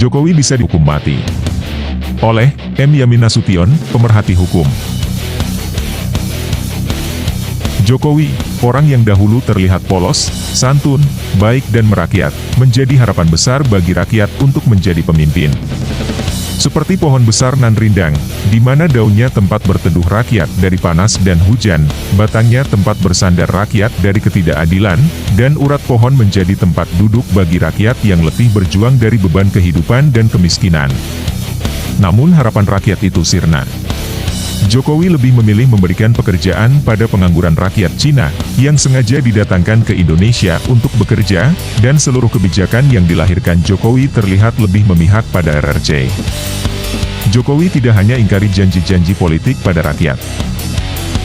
Jokowi bisa dihukum mati. Oleh M. Yamin Nasution, pemerhati hukum. Jokowi, orang yang dahulu terlihat polos, santun, baik dan merakyat, menjadi harapan besar bagi rakyat untuk menjadi pemimpin. Seperti pohon besar nan rindang, di mana daunnya tempat berteduh rakyat dari panas dan hujan, batangnya tempat bersandar rakyat dari ketidakadilan, dan urat pohon menjadi tempat duduk bagi rakyat yang letih berjuang dari beban kehidupan dan kemiskinan. Namun harapan rakyat itu sirna. Jokowi lebih memilih memberikan pekerjaan pada pengangguran rakyat Cina, yang sengaja didatangkan ke Indonesia untuk bekerja, dan seluruh kebijakan yang dilahirkan Jokowi terlihat lebih memihak pada RRC. Jokowi tidak hanya ingkari janji-janji politik pada rakyat.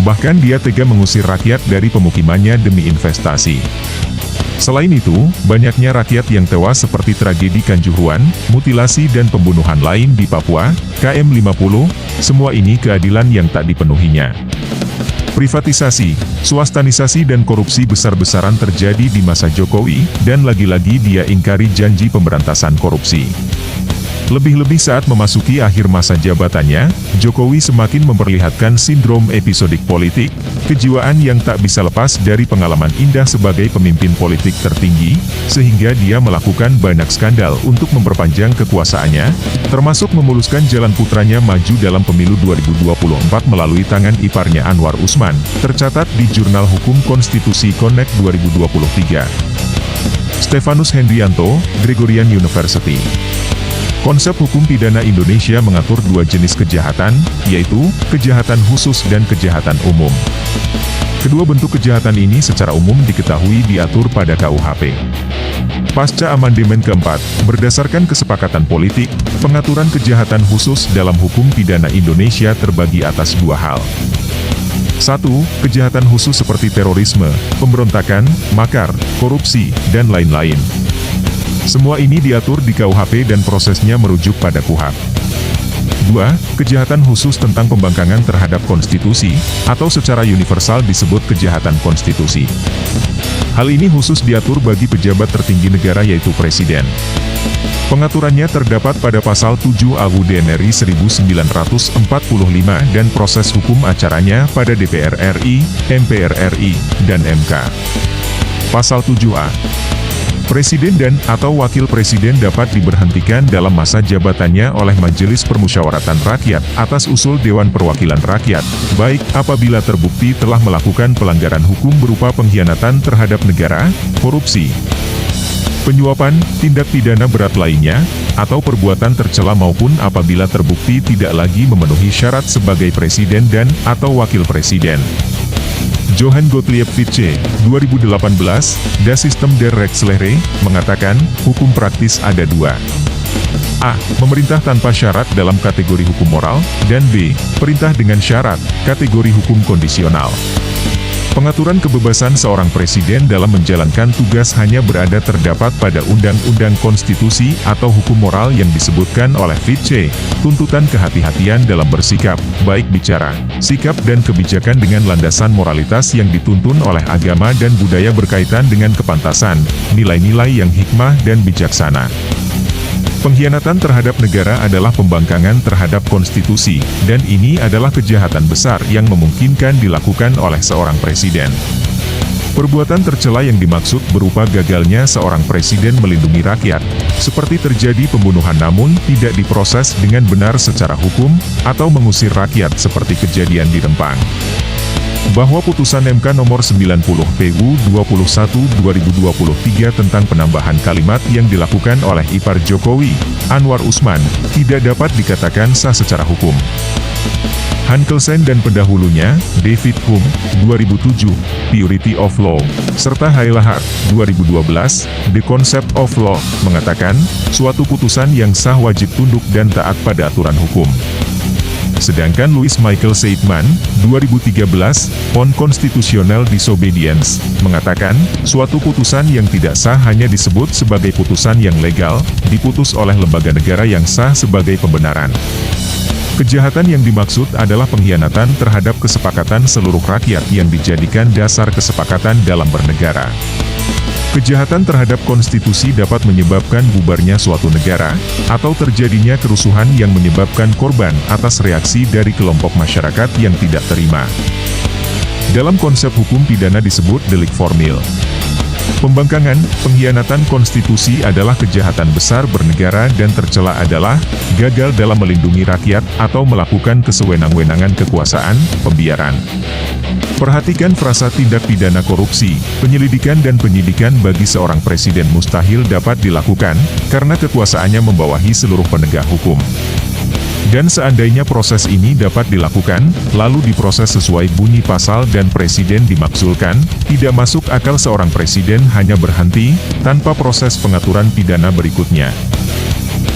Bahkan dia tega mengusir rakyat dari pemukimannya demi investasi. Selain itu, banyaknya rakyat yang tewas seperti tragedi Kanjuruhan, mutilasi dan pembunuhan lain di Papua, KM50, semua ini keadilan yang tak dipenuhinya. Privatisasi, swastanisasi dan korupsi besar-besaran terjadi di masa Jokowi, dan lagi-lagi dia ingkari janji pemberantasan korupsi. Lebih-lebih saat memasuki akhir masa jabatannya, Jokowi semakin memperlihatkan sindrom episodik politik, kejiwaan yang tak bisa lepas dari pengalaman indah sebagai pemimpin politik tertinggi, sehingga dia melakukan banyak skandal untuk memperpanjang kekuasaannya, termasuk memuluskan jalan putranya maju dalam pemilu 2024 melalui tangan iparnya Anwar Usman, tercatat di Jurnal Hukum Konstitusi Connect 2023. Stefanus Hendrianto, Gregorian University. Konsep hukum pidana Indonesia mengatur dua jenis kejahatan, yaitu kejahatan khusus dan kejahatan umum. Kedua bentuk kejahatan ini secara umum diketahui diatur pada KUHP. Pasca amandemen keempat, berdasarkan kesepakatan politik, pengaturan kejahatan khusus dalam hukum pidana Indonesia terbagi atas dua hal. 1. Kejahatan khusus seperti terorisme, pemberontakan, makar, korupsi, dan lain-lain. Semua ini diatur di KUHP dan prosesnya merujuk pada KUHP. 2. Kejahatan khusus tentang pembangkangan terhadap konstitusi, atau secara universal disebut kejahatan konstitusi. Hal ini khusus diatur bagi pejabat tertinggi negara yaitu Presiden. Pengaturannya terdapat pada pasal 7 AUD RI 1945 dan proses hukum acaranya pada DPR RI, MPR RI, dan MK. Pasal 7A. Presiden dan atau wakil presiden dapat diberhentikan dalam masa jabatannya oleh Majelis Permusyawaratan Rakyat atas usul Dewan Perwakilan Rakyat, baik apabila terbukti telah melakukan pelanggaran hukum berupa pengkhianatan terhadap negara, korupsi, penyuapan, tindak pidana berat lainnya, atau perbuatan tercela maupun apabila terbukti tidak lagi memenuhi syarat sebagai presiden dan atau wakil presiden. Johann Gottlieb Fichte, 2018, Das System der Rechtslehre, mengatakan, hukum praktis ada dua. A. Memerintah tanpa syarat dalam kategori hukum moral, dan B. Perintah dengan syarat, kategori hukum kondisional. Pengaturan kebebasan seorang presiden dalam menjalankan tugas hanya berada terdapat pada undang-undang konstitusi atau hukum moral yang disebutkan oleh Fichte, tuntutan kehati-hatian dalam bersikap, baik bicara, sikap dan kebijakan dengan landasan moralitas yang dituntun oleh agama dan budaya berkaitan dengan kepantasan, nilai-nilai yang hikmah dan bijaksana. Pengkhianatan terhadap negara adalah pembangkangan terhadap konstitusi, dan ini adalah kejahatan besar yang memungkinkan dilakukan oleh seorang presiden. Perbuatan tercela yang dimaksud berupa gagalnya seorang presiden melindungi rakyat, seperti terjadi pembunuhan namun tidak diproses dengan benar secara hukum, atau mengusir rakyat seperti kejadian di Rempang. Bahwa putusan MK nomor 90 PU 21/2023 tentang penambahan kalimat yang dilakukan oleh ipar Jokowi, Anwar Usman, tidak dapat dikatakan sah secara hukum. Hankelsen dan pendahulunya, David Hume, 2007, Purity of Law, serta Haila Hart, 2012, The Concept of Law, mengatakan, suatu putusan yang sah wajib tunduk dan taat pada aturan hukum. Sedangkan Louis Michael Seidman, 2013, On Constitutional Disobedience, mengatakan, suatu putusan yang tidak sah hanya disebut sebagai putusan yang legal, diputus oleh lembaga negara yang sah sebagai pembenaran. Kejahatan yang dimaksud adalah pengkhianatan terhadap kesepakatan seluruh rakyat yang dijadikan dasar kesepakatan dalam bernegara. Kejahatan terhadap konstitusi dapat menyebabkan bubarnya suatu negara, atau terjadinya kerusuhan yang menyebabkan korban atas reaksi dari kelompok masyarakat yang tidak terima. Dalam konsep hukum pidana disebut delik formil. Pembangkangan, pengkhianatan konstitusi adalah kejahatan besar bernegara dan tercela adalah gagal dalam melindungi rakyat atau melakukan kesewenang-wenangan kekuasaan, pembiaran. Perhatikan frasa tindak pidana korupsi, penyelidikan dan penyidikan bagi seorang presiden mustahil dapat dilakukan, karena kekuasaannya membawahi seluruh penegak hukum. Dan seandainya proses ini dapat dilakukan, lalu diproses sesuai bunyi pasal dan presiden dimakzulkan, tidak masuk akal seorang presiden hanya berhenti, tanpa proses pengaturan pidana berikutnya.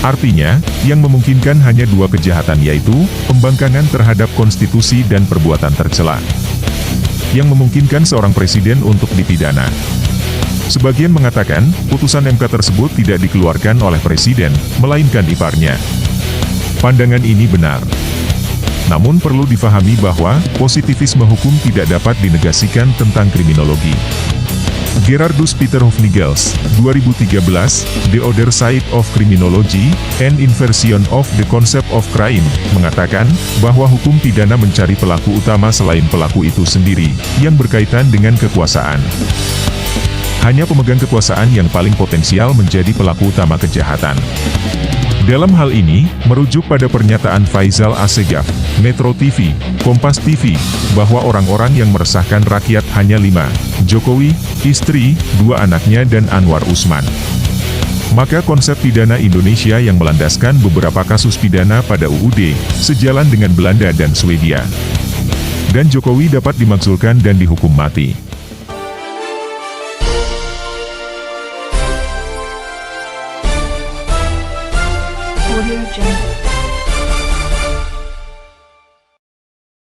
Artinya, yang memungkinkan hanya dua kejahatan yaitu, pembangkangan terhadap konstitusi dan perbuatan tercela. Yang memungkinkan seorang presiden untuk dipidana. Sebagian mengatakan, putusan MK tersebut tidak dikeluarkan oleh presiden, melainkan iparnya. Pandangan ini benar. Namun perlu difahami bahwa, positivisme hukum tidak dapat dinegasikan tentang kriminologi. Gerardus Peter Hufnagels, 2013, The Other Side of Criminology, An Inversion of the Concept of Crime, mengatakan, bahwa hukum pidana mencari pelaku utama selain pelaku itu sendiri, yang berkaitan dengan kekuasaan. Hanya pemegang kekuasaan yang paling potensial menjadi pelaku utama kejahatan. Dalam hal ini, merujuk pada pernyataan Faisal Assegaf, Metro TV, Kompas TV, bahwa orang-orang yang meresahkan rakyat hanya 5, Jokowi, istri, 2 anaknya dan Anwar Usman. Maka konsep pidana Indonesia yang melandaskan beberapa kasus pidana pada UUD, sejalan dengan Belanda dan Swedia. Dan Jokowi dapat dimakzulkan dan dihukum mati. Audio Jungle.